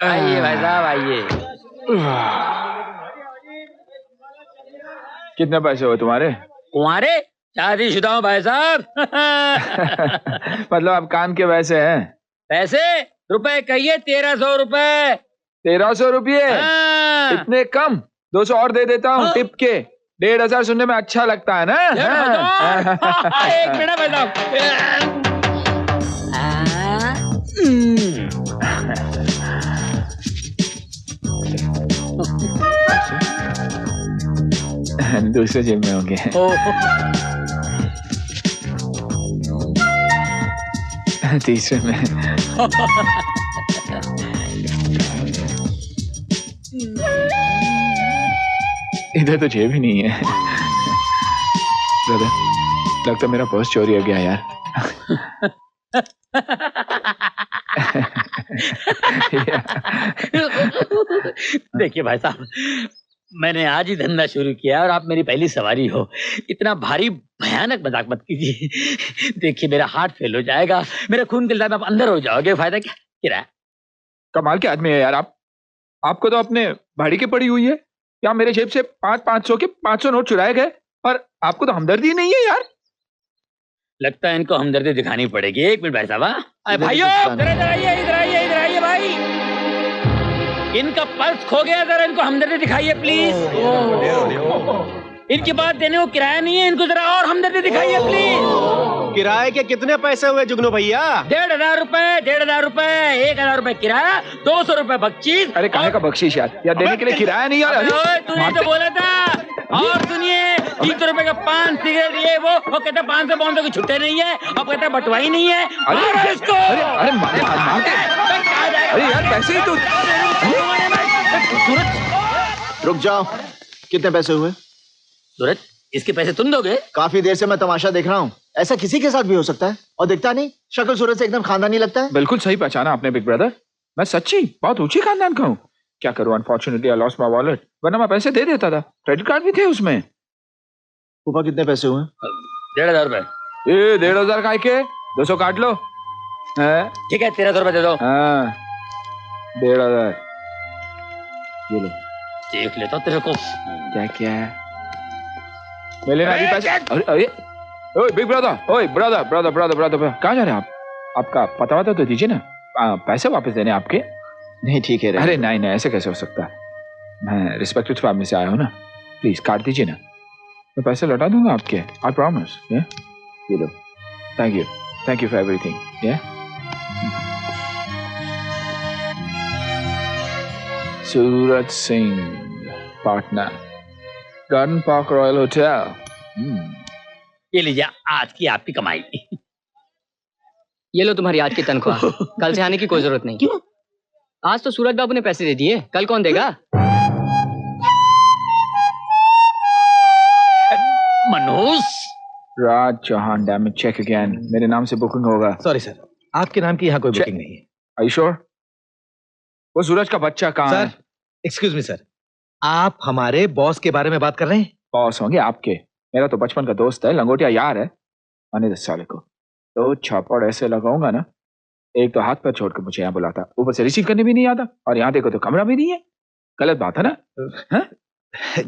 आइए भाई साहब आइए। कितने पैसे हुए तुम्हारे? तुम्हारे? शादीशुदा हूँ भाई साहब। मतलब आप कान के वैसे हैं। पैसे? रुपए कहिए, 1300 रुपए। 1300 रुपये? इतने कम? 200 और दे देता हूँ टिप के। 1500 सुनने में अच्छा लगता है ना? एक मिनट भाई साहब। दूसरे जेब में होंगे। तीसरे में। इधर तो जेब ही नहीं है। ब्रदर, लगता मेरा पर्स चोरी हो गया यार। देखिए भाई साहब, मैंने आज ही धंधा शुरू किया और आप मेरी पहली सवारी हो। इतना भारी भयानक मजाक मत कीजिए। देखिए मेरा हार्ट फेल हो जाएगा, मेरा खून के इल्जाम, आप अंदर हो जाओगे। फायदा क्या? किराया। कमाल के आदमी है यार आप। आपको तो अपने भाड़ी की पड़ी हुई है। या मेरे जेब से 500 के 500 नोट चुराए गए और आपको तो हमदर्दी नहीं है यार। लगता है इनको हमदर्दी दिखानी पड़ेगी। एक मिनट भाई साहब। भाइयों इधर आइए, इधर आइए, इधर आइए भाई। इनका पर्स खो गया, जरा इनको हमदर्दी दिखाइए प्लीज। इनकी बात देने को किराया नहीं है, इनको जरा और हमदर्दी दिखाइए प्लीज। किराए के कितने पैसे हुए जुगनू भैया? 1500 रुपए, 1500 रुपए, 1000 रुपए किराया, 200 रुपए बख्शीश। अरे काहे का बख्शीश यार? या देने के लिए किराया नहीं यार। तूने तो बोला था। और सुनिए, 300 रुपए का पान, सिगरेट, ये वो कहते 500 500 की छुट्टे नहीं है, अब कहते बटवाई नहीं है। अरे इसको अरे मार अरे यार पैसे ही तो। रुक जाओ, कितने पैसे हुए? सूरज, इसके पैसे तुम दोगे? काफी देर से मैं तमाशा देख रहा हूँ। ऐसा किसी के साथ भी हो सकता है और दिखता नहीं। शक्ल सूरत से एकदम खानदानी लगता है। बिल्कुल सही पहचाना आपने बिग ब्रदर। मैं सच्ची बहुत ऊंची खानदान का हूँ। क्या करूँ, unfortunately I lost my wallet, वरना मैं पैसे दे देता था। क्रेडिट कार्ड भी थे उसमें। फूफा कितने पैसे हुए? 1500 रुपए। ये 1500 का के 200 काट लो। ठीक है, 1300 रुपए दे दो। 1500 ये लो। देख लेता तेरे को। क्या क्या है मेरे अभी पैसे? अरे ओए बिग ब्रदर, ओए ब्रदर ब्रदर ब्रदर ब्रदर, कहाँ जा रहे हैं आप? आपका पता वता तो दीजिए ना। पैसे वापस देने आपके। नहीं ठीक है। अरे नहीं नहीं, ऐसे कैसे हो सकता है? मैं रिस्पेक्टेड फैमिली से आया हूँ ना। प्लीज काट दीजिए ना, मैं पैसे लौटा दूंगा आपके। I promise. ये लो। Thank you for everything. Suraj Singh partner, garden park royal hotel. ये लीजिए आज की आपकी कमाई। ये लो तुम्हारी आज की तनख्वाह। कल से आने की कोई जरूरत नहीं। क्यों? आज तो सूरज बाबू ने पैसे दे दिए, कल कौन देगा? Manoj Raj Chauhan, damn it, check again. मेरे नाम से बुकिंग होगा। सॉरी सर, आपके नाम की यहाँ कोई बुकिंग नहीं है। Are you sure? वो सूरज का बच्चा कहाँ है? सर एक्सक्यूज मी सर, आप हमारे बॉस के बारे में बात कर रहे हैं? बॉस होंगे आपके? मेरा तो बचपन का दोस्त है, लंगोटिया यार है। आने 10 साल को तो छापड़ ऐसे लगाऊंगा ना, एक तो हाथ पर छोड़ कर मुझे यहाँ बुलाता, ऊपर से रिसीव करने भी नहीं आता, और यहाँ देखो तो कमरा भी नहीं है। गलत बात है ना?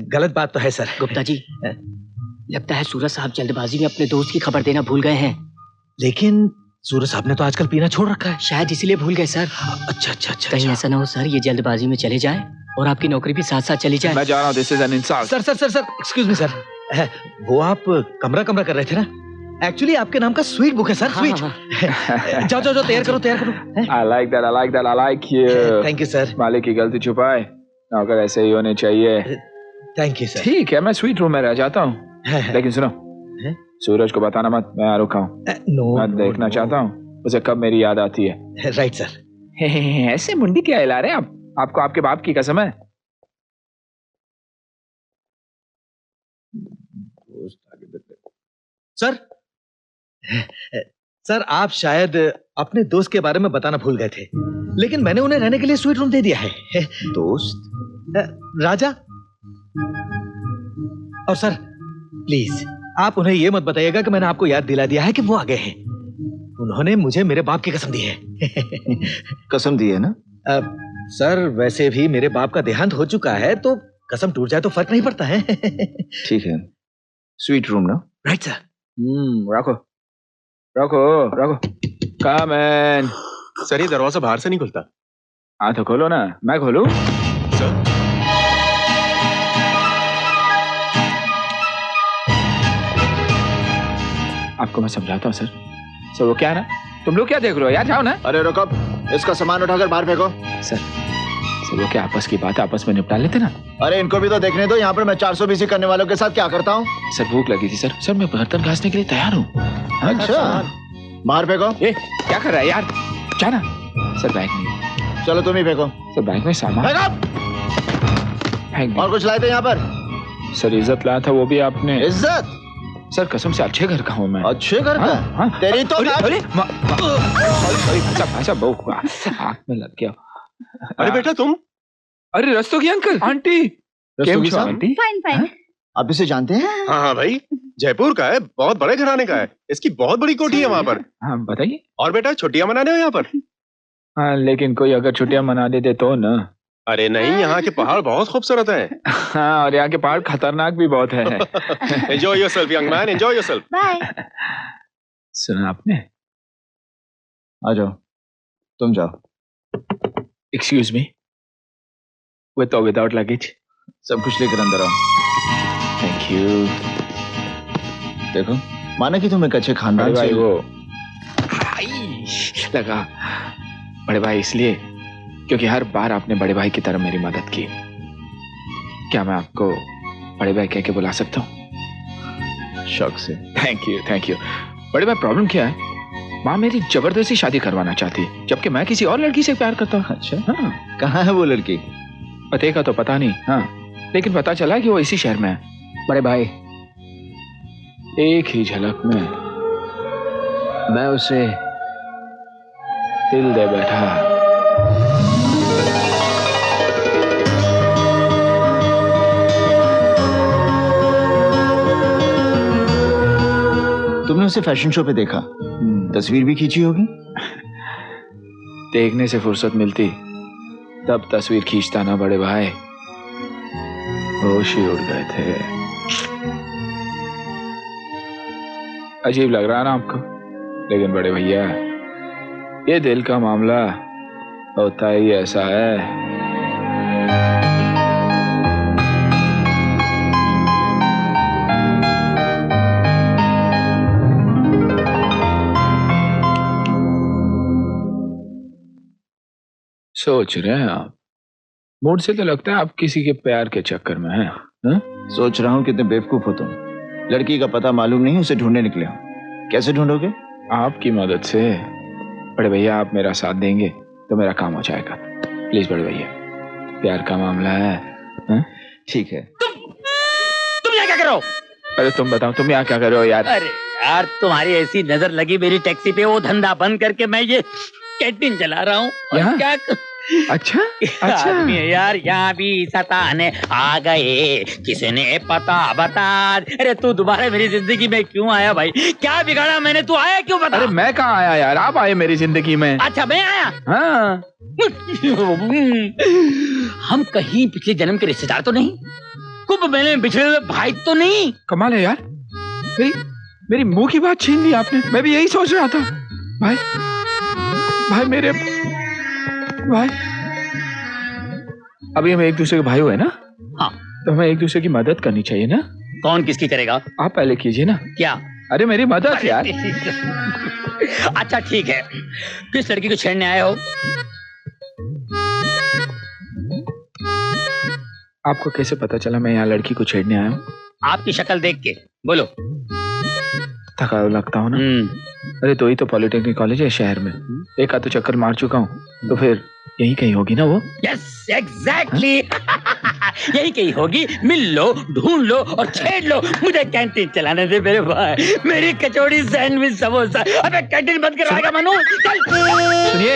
गलत बात तो है सर। गुप्ता जी, लगता है सूरज साहब जल्दबाजी में अपने दोस्त की खबर देना भूल गए हैं। लेकिन सूरज साहब ने तो आजकल पीना छोड़ रखा है। शायद इसीलिए भूल गए सर। अच्छा। कहीं ऐसा ना हो सर, ये जल्दबाजी में चले जाए और आपकी नौकरी भी साथ साथ चली जाए। मैं जा रहा हूँ, this is an insult. Sir excuse me sir, वो आप कमरा कर रहे थे ना? एक्चुअली आपके नाम का स्वीट बुक है सर। स्वीट। जाओ तैयार करो। I like that, I like you। Thank you sir. मालिक की गलती छुपाए नौकर ऐसे ही होने चाहिए। Thank you sir. ठीक है, मैं स्वीट रूम में रह जाता हूँ, लेकिन सुनो, सूरज को बताना मत, मैं यहाँ रुका हूँ। मैं देखना चाहता हूँ उसे कब मेरी याद आती है। Right sir. ऐसे मुंडी क्या हिला रहे हैं आप? आपको आपके बाप की कसम है। सर आप शायद अपने दोस्त के बारे में बताना भूल गए थे, लेकिन मैंने उन्हें रहने के लिए स्वीट रूम दे दिया है। दोस्त? राजा। और सर प्लीज आप उन्हें यह मत बताइएगा कि मैंने आपको याद दिला दिया है कि वो आ गए हैं। उन्होंने मुझे मेरे बाप की कसम दी है। कसम दी है ना? सर वैसे भी मेरे बाप का देहांत हो चुका है, तो कसम टूट जाए तो फर्क नहीं पड़ता है। ठीक है, स्वीट रूम ना? Right sir. रखो रखो रखो। कम इन। सर ये दरवाजा बाहर से नहीं खुलता। हाँ तो खोलो ना, मैं खोलूं? सर आपको मैं समझाता हूँ सर। सर वो क्या है ना, तुम लोग क्या देख रहे हो यार, जाओ ना। अरे रुको, इसका सामान उठाकर बाहर फेंको। सर सर वो क्या आपस की बात है, आपस में निपटा लेते ना। अरे इनको भी तो देखने दो, यहाँ पर मैं 400 BC करने वालों के साथ क्या करता हूँ। सर भूख लगी थी सर। सर मैं बर्तन घासने के लिए तैयार हूँ। अच्छा, बाहर फेंको। ये क्या कर रहा है यार, जाना। सर बैग नहीं। चलो तुम ही फेंको। सर बैग में सामान फेंको। और कुछ लाए थे यहाँ पर? सर इज्जत लाया था, वो भी आपने। इज्जत? सर कसम से अच्छे घर का हूँ मैं। अच्छे घर का? हाँ। तेरी तो सॉरी भाषा बहु आँख में लग गया। अरे बेटा तुम। अरे रस्तों की अंकल आंटी। रस्तोगी साहब? Aunty fine fine. आप इसे जानते हैं? हाँ हाँ भाई, जयपुर का है, बहुत बड़े घराने का है। इसकी बहुत बड़ी कोठी है वहाँ पर। हाँ बताइए। और बेटा छुट्टियां मनाने हो यहाँ पर? हाँ लेकिन कोई अगर छुट्टियां मना देते तो ना। अरे नहीं, यहाँ के पहाड़ बहुत खूबसूरत हैं। हाँ और यहाँ के पहाड़ खतरनाक भी बहुत है। Enjoy yourself young man, enjoy yourself. Bye. सुना आपने? आ जाओ, तुम जाओ। एक्सक्यूज मी, विद और विदाउट लगेज? सब कुछ लेकर अंदर आओ। Thank you. देखो, माना कि तुम एक अच्छे बड़े खानदान भाई से वो लगा बड़े भाई इसलिए क्योंकि हर बार आपने बड़े भाई की तरह मेरी मदद की। क्या मैं आपको बड़े भाई कह के बुला सकता हूँ? शौक से। Thank you. बड़े भाई प्रॉब्लम क्या है, माँ मेरी जबरदस्ती शादी करवाना चाहती है, जबकि मैं किसी और लड़की से प्यार करता हूँ। अच्छा, हाँ। कहाँ है वो लड़की? पते का तो पता नहीं, हाँ लेकिन पता चला कि वो इसी शहर में है। बड़े भाई एक ही झलक में मैं उसे दिल दे बैठा। तुमने उसे फैशन शो पे देखा, तस्वीर भी खींची होगी। देखने से फुर्सत मिलती तब तस्वीर खींचता ना बड़े भाई, होश ही उड़ गए थे। अजीब लग रहा है ना आपको, लेकिन बड़े भैया ये दिल का मामला होता ही ऐसा है। सोच रहे हैं आप, मूड से तो लगता है आप किसी के प्यार के चक्कर में हैं। हाँ? सोच रहा हूँ कितने बेवकूफ हो तुम। लड़की का पता मालूम नहीं, उसे ढूंढने निकले हो। कैसे ढूंढोगे? आपकी मदद से। बड़े भैया आप मेरा साथ देंगे तो मेरा काम हो जाएगा। प्लीज बड़े भैया, प्यार का मामला है। हाँ? ठीक है। तुम यहाँ क्या कर रहे हो? अरे तुम बताओ, तुम यहाँ क्या कर रहे हो यार? अरे यार, तुम्हारी ऐसी नजर लगी मेरी टैक्सी पे, वो धंधा बंद करके मैं ये कैंटीन चला रहा हूँ। यहाँ? क्या अच्छा आदमी है यार, यहाँ भी सताने आ गए, किसने पता बता। अरे तू दोबारा मेरी जिंदगी में क्यों आया भाई? क्या बिगाड़ा मैंने? तू आया क्यों बता? अरे मैं कहाँ आया यार, आप आए मेरी जिंदगी में। अच्छा मैं आया? हाँ। हम कहीं पिछले जन्म के रिश्तेदार तो नहीं? कुंभ मेले में बिछड़े हुए भाई तो नहीं? कमाल है यार, मेरी मुंह की बात छीन ली आपने। मैं भी यही सोच रहा था। भाई भाई मेरे भाई, अभी हम एक दूसरे के भाई हुए ना? हाँ। तो हमें एक दूसरे की मदद करनी चाहिए ना? कौन किसकी करेगा? आप पहले कीजिए ना। क्या? अरे मेरी मदद यार। अच्छा ठीक है, किस लड़की को छेड़ने आए हो? आपको कैसे पता चला मैं यहाँ लड़की को छेड़ने आया हूँ? आपकी शक्ल देख के। बोलो। थका लगता हूँ ना? अरे तो ही तो पॉलिटेक्निक कॉलेज है शहर में, एक आध तो चक्कर मार चुका हूँ, तो फिर यही कहीं होगी ना वो? Yes exactly. यही कहीं होगी। मिल लो, ढूंढ लो और छेड़ लो। मुझे कैंटीन चलाने दे मेरे भाई। मेरी कचौड़ी, सैंडविच, समोसा। अबे कैंटीन बंद करवाएगा मनु? चल। सुनिए,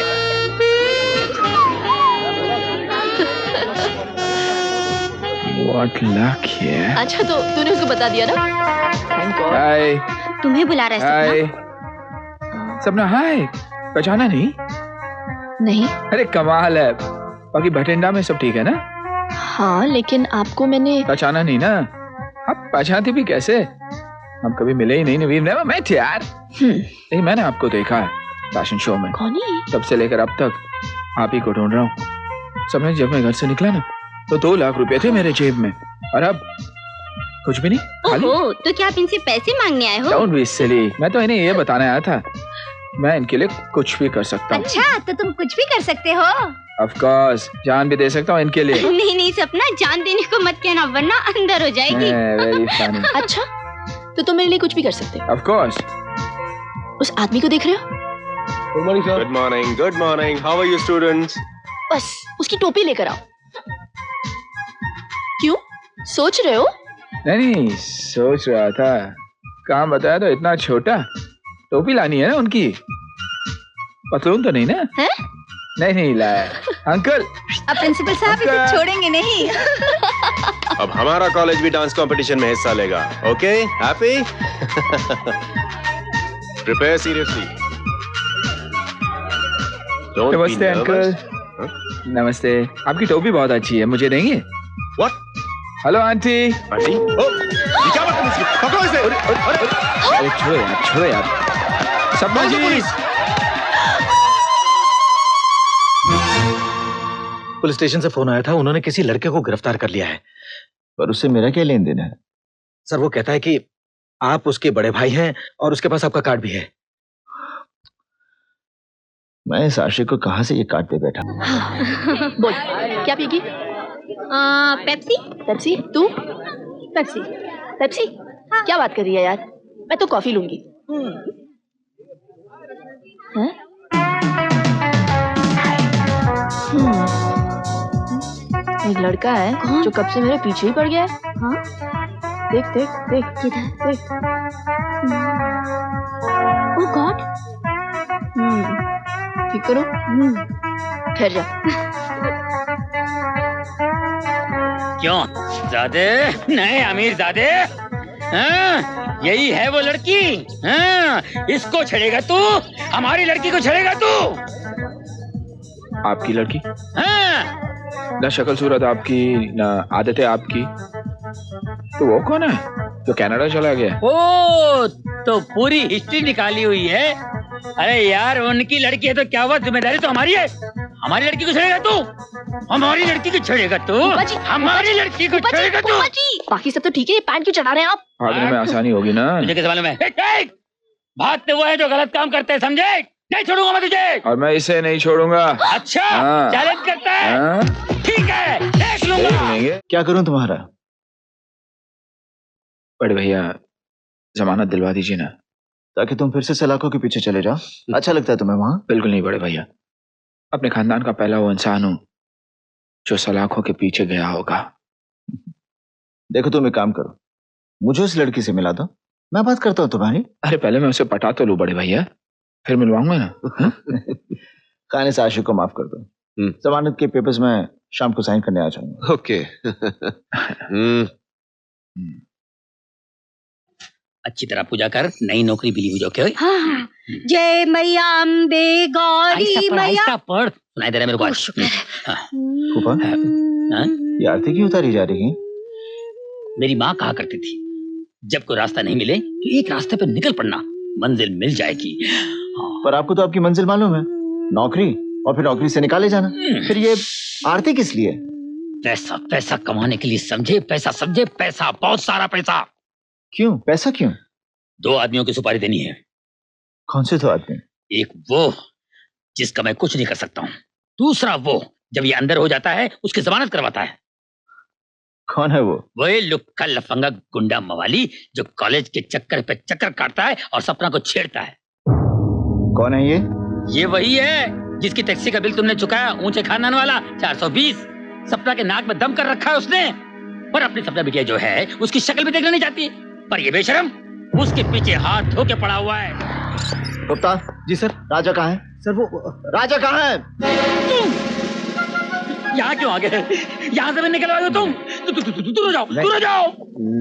व्हाट लक है। अच्छा तो तूने उसको बता दिया ना? हाय। तुम्हें बुला रहा है हाय सपना। हाय, पहचाना नहीं? नहीं। अरे कमाल है, बाकी भटिंडा में सब ठीक है ना? हाँ लेकिन आपको मैंने पहचाना नहीं ना? आप पहचानते भी कैसे? हम कभी मिले ही नहीं। नवीन नेवर मेट यार। नहीं, मैंने आपको देखा है फैशन शो में। कौन है? तब से लेकर अब तक आप ही को ढूंढ रहा हूँ। समय जब मैं घर से निकला ना तो 2 लाख रुपए थे मेरे जेब में, और अब कुछ भी नहीं, खाली। ओहो, तो क्या आप इनसे पैसे मांगने आए हो? Don't be silly। मैं तो इन्हें ये बताने आया था, मैं इनके लिए कुछ भी कर सकता हूँ। अच्छा, तो तुम कुछ भी कर सकते हो? Of course, जान भी दे सकता हूँ इनके लिए। नहीं नहीं सपना, जान देने को मत कहना वरना अंदर हो जाएगी। Very funny। अच्छा तो तुम मेरे लिए कुछ भी कर सकते हो। Of course। उस आदमी को देख रहे हो? Good morning sir. Good morning, good morning. How are you students? बस उसकी टोपी लेकर आओ। क्यों सोच रहे हो? नहीं, सोच रहा था, काम बताया तो इतना छोटा, टोपी लानी है ना उनकी। पतलून तो नहीं ना? है? नहीं लाया। अंकल। अब प्रिंसिपल साहब इसे छोड़ेंगे नहीं। अब हमारा कॉलेज भी डांस कंपटीशन में हिस्सा लेगा। Okay, happy? Prepare seriously. नमस्ते अंकल। नमस्ते। आपकी टोपी बहुत अच्छी है, मुझे देंगे? व्हाट? Hello aunty. आंटी? ओह, ये क्या बात है? पकड़ो इसे। अरे छोड़ो यार। सपना जी। पुलिस स्टेशन से फोन आया था, उन्होंने किसी लड़के को गिरफ्तार कर लिया है। पर उससे मेरा क्या लेन देन है? सर वो कहता है कि आप उसके बड़े भाई हैं और उसके पास आपका कार्ड भी है। मैं इस आशिक को कहाँ से ये कार्ड पे बैठा? बोल क्या पिएगी? पेप्सी? पेप्सी? तू? पेप्सी? पेप्सी? क्या बात कर रही है यार? मैं तो कॉफी लूंगी। हैं? एक लड़का है जो कब से मेरे पीछे ही पड़ गया है। हाँ? देख देख देख देख। ओह गॉड। ठीक करो। ठहर जा। क्यों ज़ादे? नहीं अमीर ज़ादे? हाँ, यही है वो लड़की। हाँ, इसको छेड़ेगा तू? हमारी लड़की को छेड़ेगा तू? आपकी लड़की? हाँ। ना शक्ल सूरत आपकी, ना आदतें आपकी, तो वो कौन है जो कनाडा चला गया? ओ, तो पूरी हिस्ट्री निकाली हुई है। अरे यार उनकी लड़की है तो क्या हुआ, जिम्मेदारी तो हमारी है। हमारी लड़की को छेड़ेगा तू? हमारी लड़की को छेड़ेगा तू? हमारी लड़की को छेड़ेगा तू? बाकी सब तो ठीक है, ये पैंट क्यों चढ़ा रहे हैं आप? भागने में आसानी होगी ना? मुझे कैसे मालूम है? भागते वो है जो गलत काम करते हैं, समझे? नहीं छोड़ूंगा मैं तुझे। और मैं इसे नहीं छोड़ूंगा। अच्छा, चैलेंज करता है? ठीक है, देख लूंगा। क्या करूं तुम्हारा? बड़े भैया जमानत दिलवा दीजिए ना, ताकि तुम फिर से सलाखों के पीछे चले जाओ। अच्छा लगता है तुम्हें वहां? बिल्कुल नहीं बड़े भैया, अपने खानदान का पहला वो इंसान हूं जो सलाखों के पीछे गया होगा। देखो तुम एक काम करो, मुझे उस लड़की से मिला दो, मैं बात करता हूँ तुम्हारी। अरे पहले मैं उसे पटा तो लूं बड़े भैया, फिर मिलवाऊंगा ना। खाने से आशिक को माफ कर दो। जमानत के पेपर्स में शाम को साइन करने आ जाऊंगा। ओके। अच्छी तरह पूजा कर, नई नौकरी मिली मुझे। ओके? हाँ। जय मैया अम्बे गौरी मैया। पढ़, सुनाई दे रहा है मेरे को। फूफा, ये आरती क्यों उतारी जा रही है? मेरी माँ कहा करती थी, जब कोई रास्ता नहीं मिले तो एक रास्ते पर निकल पड़ना, मंजिल मिल जाएगी। पर आपको तो आपकी मंजिल मालूम है, नौकरी, और फिर नौकरी से निकाले जाना। फिर ये आरती किस लिए? पैसा, पैसा कमाने के लिए समझे, पैसा समझे, पैसा, बहुत सारा पैसा। क्यों? पैसा क्यों? 2 आदमियों की सुपारी देनी है। कौन से 2 आदमी? एक वो जिसका मैं कुछ नहीं कर सकता हूँ, दूसरा वो जब ये अंदर हो जाता है उसकी जमानत करवाता है। कौन है वो? वही लुक्का लफंगा गुंडा मवाली जो कॉलेज के चक्कर पे चक्कर काटता है और सपना को छेड़ता है। कौन है ये? ये वही है जिसकी टैक्सी का बिल तुमने चुकाया, ऊंचे खानदान वाला 420। सपना के नाक में दम कर रखा है उसने, पर अपनी सपना बिटिया जो है उसकी शक्ल भी देखना नहीं चाहती। पर ये बेशरम उसके पीछे हाथ धो के पड़ा हुआ है। गुप्ता जी सर। राजा कहाँ है? सर वो राजा कहाँ है? यहाँ क्यों आ गए? यहाँ से निकलवा दो तुम। दूर जाओ, दूर जाओ।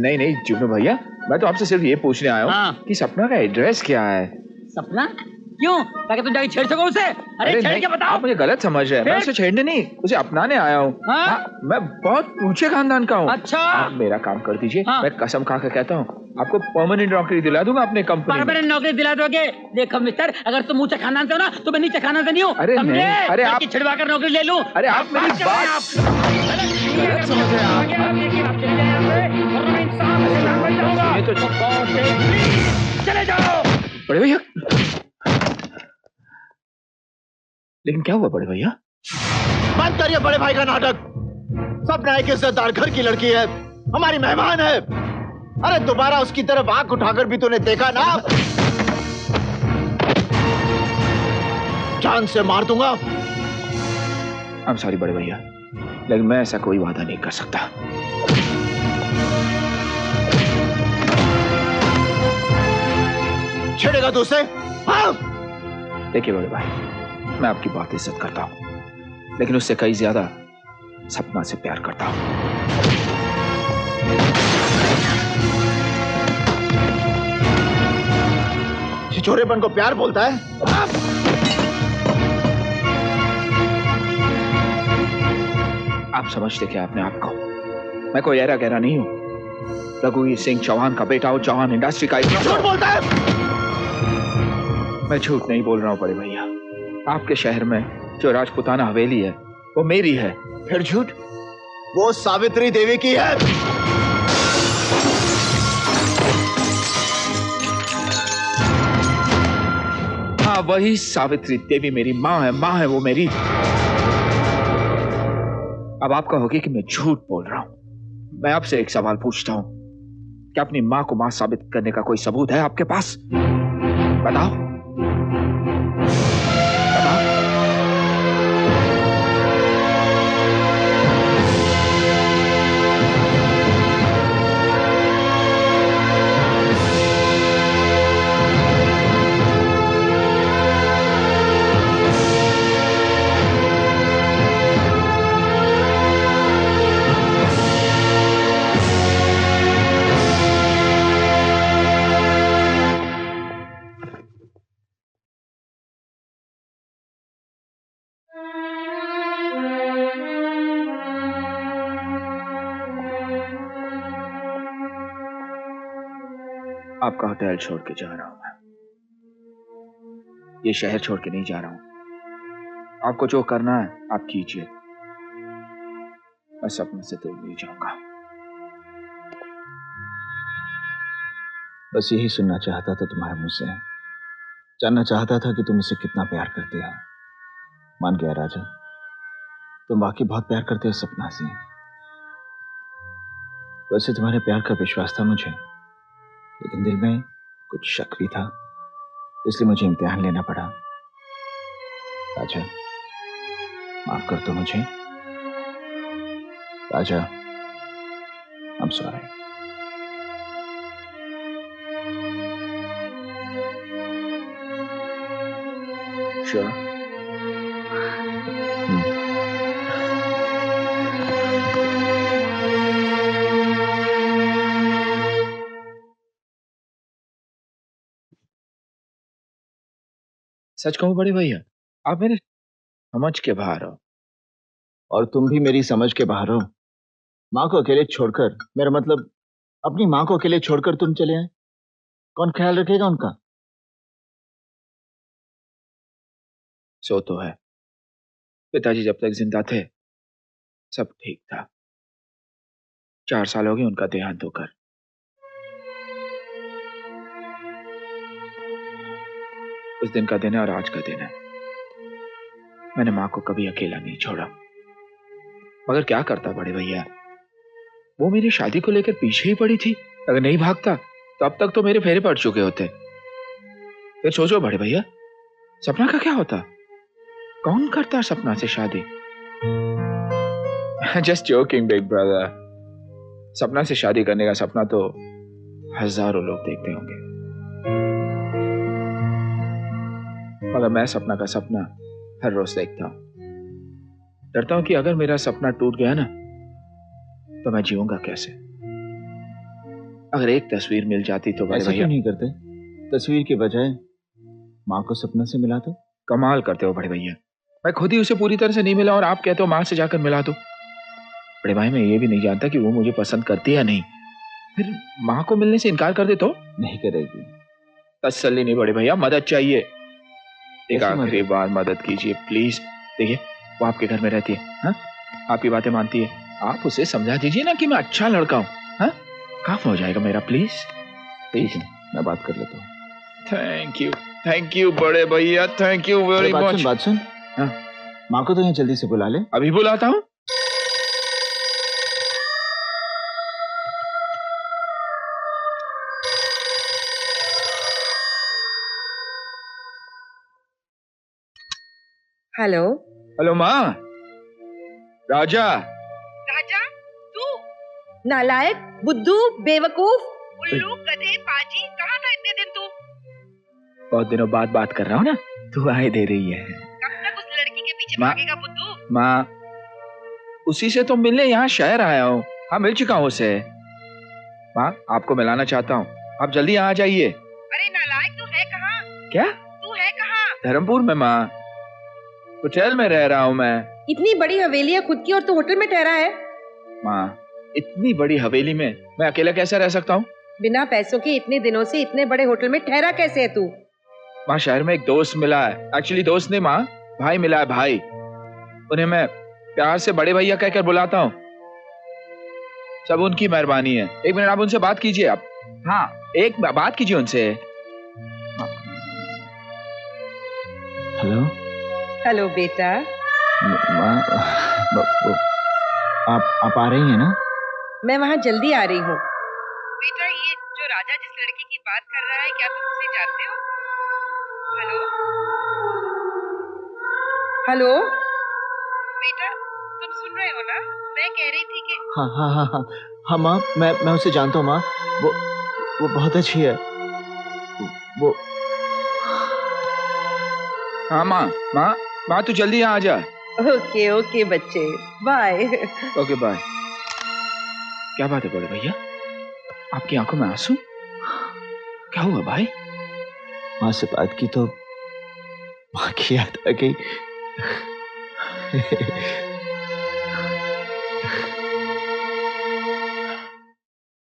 नहीं जुगनू भैया, मैं तो आपसे सिर्फ ये पूछने आया हूँ कि सपना का एड्रेस क्या है? सपना? क्यों? ताकि तुम जाके छेड़ सको उसे। अरे छेड़ नहीं, के बताओ। आप मुझे गलत समझ रहे हैं। मैं उसे छेड़ने नहीं, उसे अपनाने आया हूँ। हाँ? मैं बहुत ऊंचे खानदान का हूँ। अच्छा। आप मेरा काम कर दीजिए। हाँ। मैं कसम खा कर कहता हूँ, आपको परमानेंट नौकरी दिला दूंगा अपने कंपनी में। परमानेंट नौकरी दिला दोगे? देखो मिस्टर, अगर तुम ऊंचे खानदान से हो ना तो मैं नीचे खानदान से नहीं हूँ। अरे समझे? नहीं, अरे आप छिड़वा कर नौकरी ले लूं। अरे आप मेरी कर रहे हैं बात गलत समझ रहे हैं आप। देखिए आप चले जाए यहाँ से, और मैं इंसान से इंसान बन जाऊंगा। ये तो प्लीज चले जाओ। बड़े भैया, लेकिन क्या हुआ बड़े भैया? बंद करिए बड़े भाई का नाटक। सपना एक इज्जतदार घर की लड़की है, हमारी मेहमान है। अरे दोबारा उसकी तरफ आंख उठाकर भी तूने देखा ना, जान से मार दूंगा। I'm sorry बड़े भैया, लेकिन मैं ऐसा कोई वादा नहीं कर सकता। छेड़ेगा तू उसे? हाँ? देखिए बड़े भाई, मैं आपकी बहुत इज्जत करता हूँ, लेकिन उससे कई ज्यादा सपना से प्यार करता हूँ। छिछोरेपन को प्यार बोलता है? आप समझते क्या अपने आप को? मैं कोई ऐरा गहरा नहीं हूँ। रघुवीर सिंह चौहान का बेटा हूँ, चौहान इंडस्ट्री का। झूठ बोलता है? मैं झूठ नहीं बोल रहा हूँ बड़े भैया। आपके शहर में जो राजपुताना हवेली है वो मेरी है। फिर झूठ? वो सावित्री देवी की है। हाँ, वही सावित्री देवी मेरी माँ है। माँ है वो मेरी। अब आप कहोगे कि मैं झूठ बोल रहा हूं। मैं आपसे एक सवाल पूछता हूं, क्या अपनी माँ को माँ साबित करने का कोई सबूत है आपके पास? बताओ, बताओ। आपका होटल छोड़ के जा रहा हूं मैं। ये शहर छोड़ के नहीं जा रहा हूं। आपको जो करना है आप कीजिए, मैं सपने से दूर नहीं जाऊंगा। बस यही सुनना चाहता था तुम्हारे मुंह से, जानना चाहता था कि तुम उसे कितना प्यार करते हो। मान गया राजा, तुम वाकई बहुत प्यार करते हो सपना से। वैसे तुम्हारे प्यार का विश्वास था मुझे, लेकिन दिल में कुछ शक भी था, इसलिए मुझे इम्तिहान लेना पड़ा। राजा, माफ कर दो मुझे। राजा, आई एम सॉरी। श्योर? सच कहूं बड़े भैया, आप मेरे समझ के बाहर हो। और तुम भी मेरी समझ के बाहर हो। माँ को अकेले छोड़कर, मेरा मतलब अपनी माँ को अकेले छोड़कर तुम चले आए, कौन ख्याल रखेगा उनका? सो तो है, पिताजी जब तक जिंदा थे सब ठीक था। 4 साल हो गए उनका देहांत होकर। उस दिन का दिन है और आज का दिन है। मैंने माँ को कभी अकेला नहीं छोड़ा। मगर क्या करता बड़े भैया, वो मेरी शादी को लेकर पीछे ही पड़ी थी। अगर नहीं भागता तो अब तक तो मेरे फेरे पड़ चुके होते। फिर सोचो बड़े भैया, सपना का क्या होता? कौन करता सपना से शादी? Just joking big brother. सपना से शादी करने का सपना तो हजारों लोग देखते होंगे, मगर मैं सपना का सपना हर रोज देखता हूं। डरता हूं कि अगर मेरा सपना टूट गया ना तो मैं जीऊंगा कैसे? अगर एक तस्वीर मिल जाती तो बड़े ऐसा भैया। क्यों नहीं करते? तस्वीर के बजाय माँ को सपने से मिला दो। कमाल करते हो बड़े भैया, मैं खुद ही उसे पूरी तरह से नहीं मिला और आप कहते हो माँ से जाकर मिला दो। बड़े भाई मैं ये भी नहीं जानता कि वो मुझे पसंद करती है या नहीं, फिर माँ को मिलने से इनकार कर दे तो? नहीं करेगी। तसल्ली नहीं बड़े भैया, मदद चाहिए। एक कैसी आखिरी मदद? बार मदद कीजिए प्लीज। देखिए वो आपके घर में रहती है, हाँ? आपकी बातें मानती है, आप उसे समझा दीजिए ना कि मैं अच्छा लड़का हूँ, हाँ? काफी हो जाएगा मेरा, प्लीज ठीक है, मैं बात कर लेता हूँ। थैंक यू बड़े भैया, थैंक यू वेरी मच। बात सुन। हाँ? माँ को तो यहाँ जल्दी से बुला ले। अभी बुलाता हूँ। हेलो। हेलो माँ। राजा। राजा तू? नालायक, बुद्धू, बेवकूफ, उल्लू, गधे, पाजी, कहाँ था इतने दिन तू? बहुत दिनों बाद बात कर रहा हूँ ना, तू आए दे रही है। कब तक उस लड़की के पीछे माँ, भागेगा बुद्धू? माँ उसी से तो मिलने यहाँ शहर आया हूँ। हाँ मिल चुका हूँ उसे। माँ आपको मिलाना चाहता हूँ, आप जल्दी यहाँ आ जाइए। अरे नालायक, तू है कहाँ? क्या? तू है कहाँ? धर्मपुर में माँ, होटल में रह रहा हूँ मैं। इतनी बड़ी हवेली है खुद की और तू होटल में ठहरा है? माँ इतनी बड़ी हवेली में मैं अकेला कैसे रह सकता हूँ? बिना पैसों के इतने दिनों से इतने बड़े होटल में ठहरा कैसे है तू? माँ शहर में एक दोस्त मिला है, एक्चुअली दोस्त नहीं माँ, भाई मिला है, भाई। उन्हें मैं प्यार से बड़े भैया कहकर बुलाता हूँ, सब उनकी मेहरबानी है। एक मिनट आप उनसे बात कीजिए आप। हाँ एक बात कीजिए उनसे। हेलो। हेलो बेटा। माँ आप आ रही हैं ना? मैं वहाँ जल्दी आ रही हूँ। बेटा ये जो राजा जिस लड़की की बात कर रहा है, क्या तुम उसे जानते हो? हेलो हेलो बेटा, तुम सुन रहे हो ना? मैं कह रही थी कि हाँ हाँ हाँ हाँ हाँ माँ, मैं उसे जानता हूँ माँ, वो बहुत अच्छी है। वो हाँ माँ, माँ तू जल्दी यहाँ आ जा। ओके ओके बच्चे, बाय। Okay bye. क्या बात है बड़े भैया, आपकी आंखों में आंसू? क्या हुआ भाई? माँ से बात की तो माँ की याद आ गई।